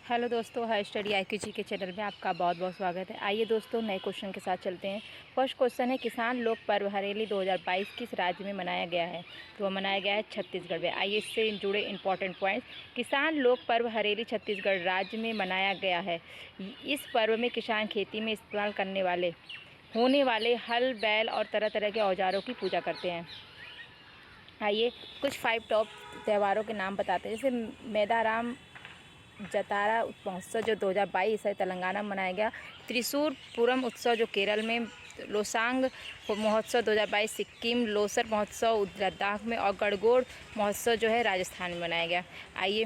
Hello दोस्तों, high study IQ के channel में आपका बहुत बहुत स्वागत है। आइए दोस्तों, नए क्वेश्चन के साथ चलते हैं। फर्स्ट क्वेश्चन है, किसान लोक पर्व हरेली 2022 किस राज्य में मनाया गया है? तो वह मनाया गया है छत्तीसगढ़ में। आइए इससे जुड़े इंपॉर्टेंट पॉइंट्स। किसान लोक पर्व हरेली छत्तीसगढ़ राज्य में मनाया गया है। इस पर्व में किसान खेती में इस्तेमाल होने वाले हल, बैल और तरह तरह के औजारों की पूजा करते हैं। आइए कुछ 5 टॉप त्योहारों के नाम बताते हैं। जैसे मेदाराम जतारा महोत्सव जो 2022 है तेलंगाना में मनाया गया। त्रिशूर पूरम उत्सव जो केरल में, लोसांग महोत्सव 2022 सिक्किम, लोसर महोत्सव लद्दाख में और गणगौर महोत्सव जो है राजस्थान में मनाया गया। आइए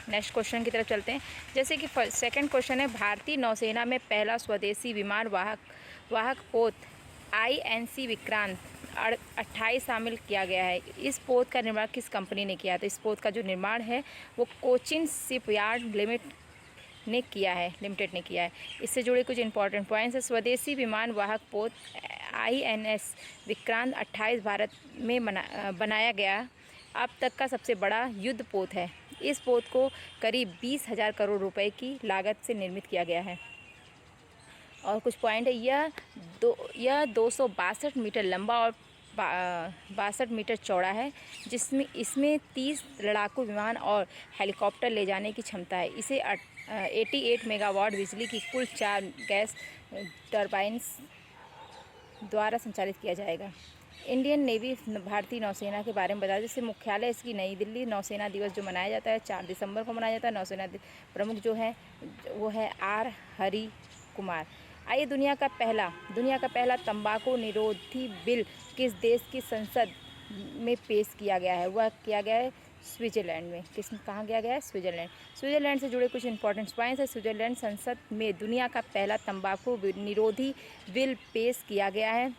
नेक्स्ट क्वेश्चन की तरफ चलते हैं। जैसे कि सेकंड क्वेश्चन है, भारतीय नौसेना में पहला स्वदेशी विमान वाहक पोत INC विक्रांत 28 शामिल किया गया है। इस पोत का निर्माण किस कंपनी ने किया था? इस पोत का जो निर्माण है वो कोचिन शिपयार्ड लिमिटेड ने किया है। इससे जुड़े कुछ इंपॉर्टेंट पॉइंट्स है। स्वदेशी विमान वाहक पोत INS विक्रांत 28 भारत में बनाया गया अब तक का सबसे बड़ा युद्ध पोत है। इस पोत को करीब 20,000 करोड़ रुपए की लागत से निर्मित किया गया है। और कुछ पॉइंट है, यह 262 मीटर लंबा और 62 मीटर चौड़ा है, इसमें 30 लड़ाकू विमान और हेलीकॉप्टर ले जाने की क्षमता है। इसे 88 मेगावाट बिजली की कुल 4 गैस टर्बाइन्स द्वारा संचालित किया जाएगा। इंडियन नेवी भारतीय नौसेना के बारे में बताया। जैसे मुख्यालय इसकी नई दिल्ली। नौसेना दिवस जो मनाया जाता है 4 दिसंबर को मनाया जाता है। नौसेना प्रमुख जो है वो है R हरि कुमार। आइए दुनिया का पहला तंबाकू निरोधी बिल किस देश की संसद में पेश किया गया है? वह किया गया है स्विट्जरलैंड में। कहाँ किया गया है? स्विट्जरलैंड से जुड़े कुछ इंपॉर्टेंट पॉइंट्स है। स्विट्जरलैंड संसद में दुनिया का पहला तंबाकू निरोधी बिल पेश किया गया है।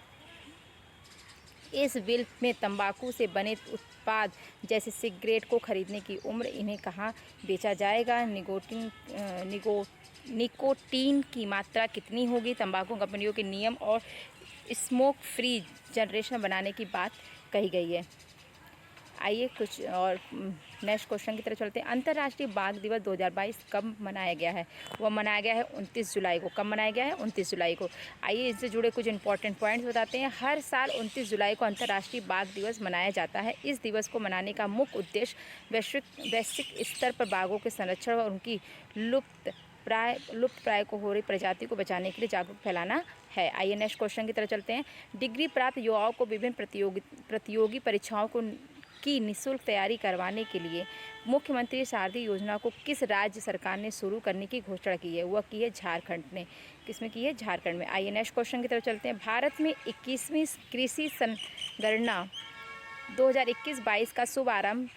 इस बिल में तंबाकू से बने उत्पाद जैसे सिगरेट को खरीदने की उम्र, इन्हें कहाँ बेचा जाएगा, निकोटीन की मात्रा कितनी होगी, तंबाकू कंपनियों के नियम और स्मोक फ्री जनरेशन बनाने की बात कही गई है। आइए कुछ और नेक्स्ट क्वेश्चन की तरफ चलते हैं। अंतर्राष्ट्रीय बाघ दिवस 2022 कब मनाया गया है? वह मनाया गया है 29 जुलाई को। कब मनाया गया है? 29 जुलाई को। आइए इससे जुड़े कुछ इंपॉर्टेंट पॉइंट्स बताते हैं। हर साल 29 जुलाई को अंतर्राष्ट्रीय बाघ दिवस मनाया जाता है। इस दिवस को मनाने का मुख्य उद्देश्य वैश्विक स्तर पर बाघों के संरक्षण और उनकी लुप्त प्राय को हो रही प्रजाति को बचाने के लिए जागरूक फैलाना है। आइए नेक्स्ट क्वेश्चन की तरफ चलते हैं। डिग्री प्राप्त युवाओं को विभिन्न प्रतियोगी परीक्षाओं की निःशुल्क तैयारी करवाने के लिए मुख्यमंत्री सारथी योजना को किस राज्य सरकार ने शुरू करने की घोषणा की है? वह की है झारखंड ने। किसमें की है? झारखंड में। आइए नेक्स्ट क्वेश्चन की तरफ चलते हैं। भारत में 21वीं कृषि संगणना 2021-22 का शुभारंभ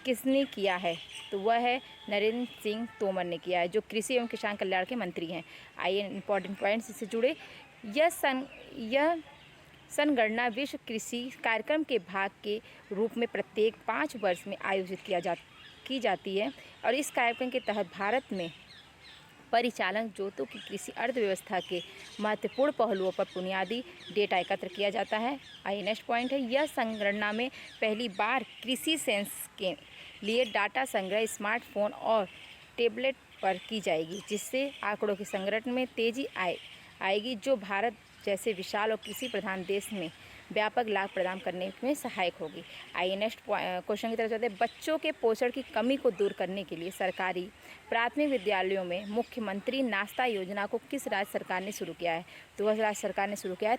किसने किया है? तो वह है नरेंद्र सिंह तोमर ने किया है, जो कृषि एवं किसान कल्याण के मंत्री हैं। आइए इंपॉर्टेंट पॉइंट्स इससे जुड़े। यह संगणना विश्व कृषि कार्यक्रम के भाग के रूप में प्रत्येक 5 वर्ष में आयोजित की जाती है और इस कार्यक्रम के तहत भारत में परिचालन जोतों की कृषि अर्थव्यवस्था के महत्वपूर्ण पहलुओं पर बुनियादी डेटा एकत्र किया जाता है। आइए नेक्स्ट पॉइंट है, यह संगणना में पहली बार कृषि सेंस के लिए डाटा संग्रह स्मार्टफोन और टैबलेट पर की जाएगी, जिससे आंकड़ों के संग्रहण में तेजी आएगी, जो भारत जैसे विशाल और कृषि प्रधान देश में व्यापक लाभ प्रदान करने में सहायक होगी। आइए नेक्स्ट क्वेश्चन की तरफ चलते हैं। बच्चों के पोषण की कमी को दूर करने के लिए सरकारी प्राथमिक विद्यालयों में मुख्यमंत्री नाश्ता योजना को किस राज्य सरकार ने शुरू किया है? तो वह राज्य सरकार ने शुरू किया है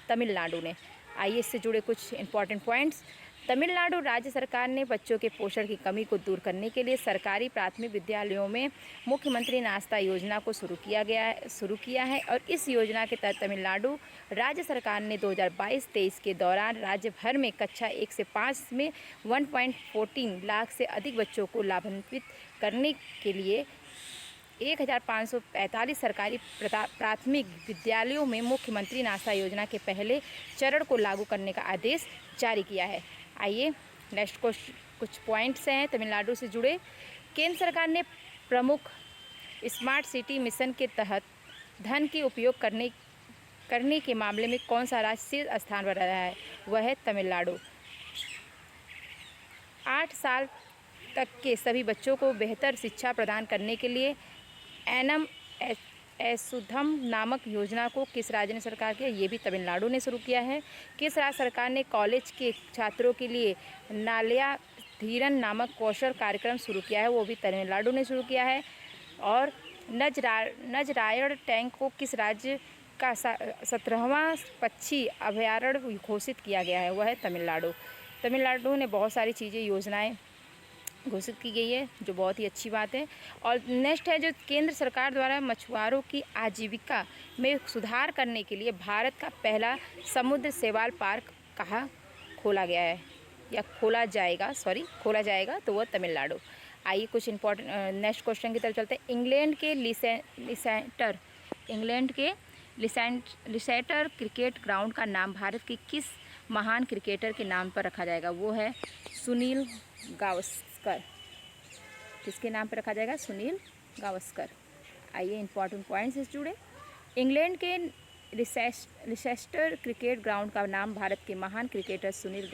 तमिलनाडु ने। आइए इससे जुड़े कुछ इंपॉर्टेंट पॉइंट्स। तमिलनाडु राज्य सरकार ने बच्चों के पोषण की कमी को दूर करने के लिए सरकारी प्राथमिक विद्यालयों में मुख्यमंत्री नाश्ता योजना को शुरू किया है और इस योजना के तहत तमिलनाडु राज्य सरकार ने 2022-23 के दौरान राज्य भर में कक्षा 1 से 5 में 1.14 लाख से अधिक बच्चों को लाभान्वित करने के लिए 1545 सरकारी प्राथमिक विद्यालयों में मुख्यमंत्री नाश्ता योजना के पहले चरण को लागू करने का आदेश जारी किया है। आइए नेक्स्ट कुछ पॉइंट्स हैं तमिलनाडु से जुड़े। केंद्र सरकार ने प्रमुख स्मार्ट सिटी मिशन के तहत धन की उपयोग करने के मामले में कौन सा राज्य शीर्ष स्थान पर रहा है? वह है तमिलनाडु। 8 साल तक के सभी बच्चों को बेहतर शिक्षा प्रदान करने के लिए एनम एसुधम नामक योजना को किस राज्य ने सरकार किया? ये भी तमिलनाडु ने शुरू किया है। किस राज्य सरकार ने कॉलेज के छात्रों के लिए नालया धीरन नामक कौशल कार्यक्रम शुरू किया है? वो भी तमिलनाडु ने शुरू किया है। और नजरायण टैंक को किस राज्य का 17वां पक्षी अभयारण्य घोषित किया गया है? वह है तमिलनाडु। तमिलनाडु ने बहुत सारी चीज़ें योजनाएं घोषित की गई है, जो बहुत ही अच्छी बात है। और नेक्स्ट है जो केंद्र सरकार द्वारा मछुआरों की आजीविका में सुधार करने के लिए भारत का पहला समुद्र शैवाल पार्क कहाँ खोला गया है या खोला जाएगा, तो वह तमिलनाडु। आइए कुछ इंपॉर्टेंट नेक्स्ट क्वेश्चन की तरफ चलते हैं। इंग्लैंड के लिसेटर क्रिकेट ग्राउंड का नाम भारत के किस महान क्रिकेटर के नाम पर रखा जाएगा? वो है सुनील गावस्कर। किसके नाम पर रखा जाएगा? सुनील गावस्कर। आइए इंपॉर्टेंट पॉइंट्स से जुड़े। इंग्लैंड के लिसेस्टर क्रिकेट ग्राउंड का नाम भारत के महान क्रिकेटर सुनील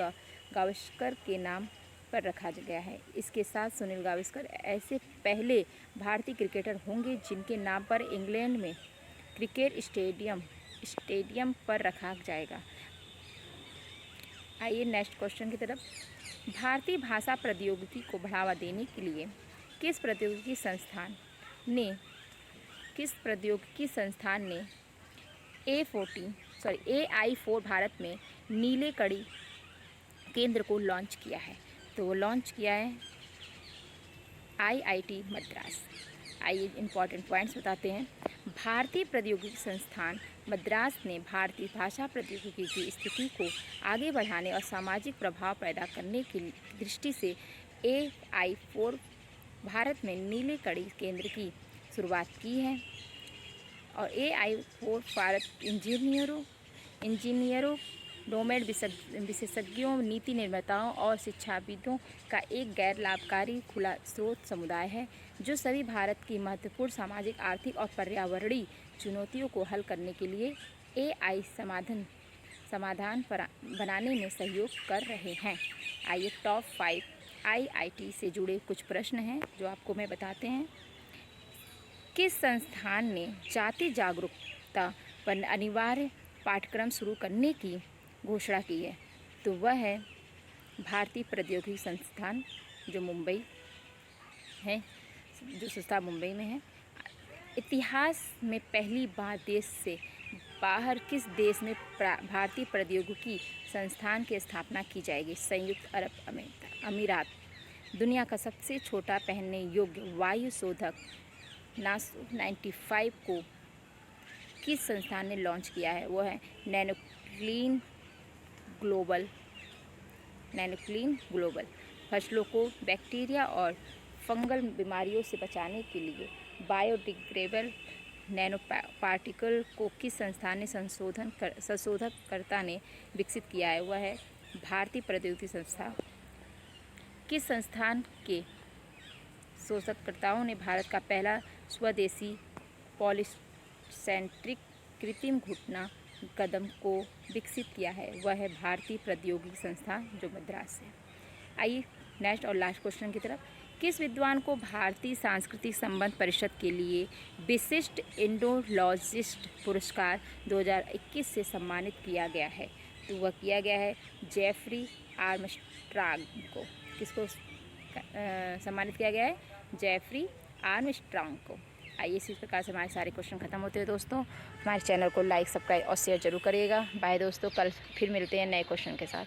गावस्कर के नाम पर रखा गया है। इसके साथ सुनील गावस्कर ऐसे पहले भारतीय क्रिकेटर होंगे जिनके नाम पर इंग्लैंड में क्रिकेट स्टेडियम पर रखा जाएगा। आइए नेक्स्ट क्वेश्चन की तरफ। भारतीय भाषा प्रौद्योगिकी को बढ़ावा देने के लिए किस प्रौद्योगिकी संस्थान ने AI4 भारत में नीले कड़ी केंद्र को लॉन्च किया है? तो वो लॉन्च किया है IIT मद्रास। आइए इंपॉर्टेंट पॉइंट्स बताते हैं। भारतीय प्रौद्योगिकी संस्थान मद्रास ने भारतीय भाषा प्रौद्योगिकी की स्थिति को आगे बढ़ाने और सामाजिक प्रभाव पैदा करने की दृष्टि से AI4 भारत में नीले कड़ी केंद्र की शुरुआत की है। और AI4 भारत इंजीनियरों डोमेन विशेषज्ञों, नीति निर्माताओं और शिक्षाविदों का एक गैर लाभकारी खुला स्रोत समुदाय है, जो सभी भारत की महत्वपूर्ण सामाजिक, आर्थिक और पर्यावरणीय चुनौतियों को हल करने के लिए AI समाधान बनाने में सहयोग कर रहे हैं। आइए टॉप 5 IIT से जुड़े कुछ प्रश्न हैं जो आपको मैं बताते हैं। किस संस्थान ने जाति जागरूकता पर अनिवार्य पाठ्यक्रम शुरू करने की घोषणा की है? तो वह है भारतीय प्रौद्योगिकी संस्थान, जो मुंबई है, जो संस्था मुंबई में है। इतिहास में पहली बार देश से बाहर किस देश में भारतीय प्रौद्योगिकी संस्थान की स्थापना की जाएगी? संयुक्त अरब अमीरात। दुनिया का सबसे छोटा पहनने योग्य वायु शोधक नासु 95 को किस संस्थान ने लॉन्च किया है? वो है नैनोक्लीन ग्लोबल। फसलों को बैक्टीरिया और फंगल बीमारियों से बचाने के लिए बायोडिग्रेडेबल नैनो पार्टिकल को किस संस्थान ने संशोधनकर्ता ने विकसित किया है? वह है भारतीय प्रौद्योगिकी संस्था। किस संस्थान के शोधकर्ताओं ने भारत का पहला स्वदेशी पॉलीसेंट्रिक कृत्रिम घुटना कदम को विकसित किया है? वह है भारतीय प्रौद्योगिकी संस्थान, जो मद्रास है। आइए नेक्स्ट और लास्ट क्वेश्चन की तरफ। किस विद्वान को भारतीय सांस्कृतिक संबंध परिषद के लिए विशिष्ट इंडोलॉजिस्ट पुरस्कार 2021 से सम्मानित किया गया है? तो वह किया गया है जेफरी आर्मस्ट्रांग को। किसको सम्मानित किया गया है? जेफरी आर्मस्ट्रांग को। आइए इसी प्रकार से हमारे सारे क्वेश्चन खत्म होते हैं दोस्तों। हमारे चैनल को लाइक, सब्सक्राइब और शेयर जरूर करिएगा। बाय दोस्तों, कल फिर मिलते हैं नए क्वेश्चन के साथ।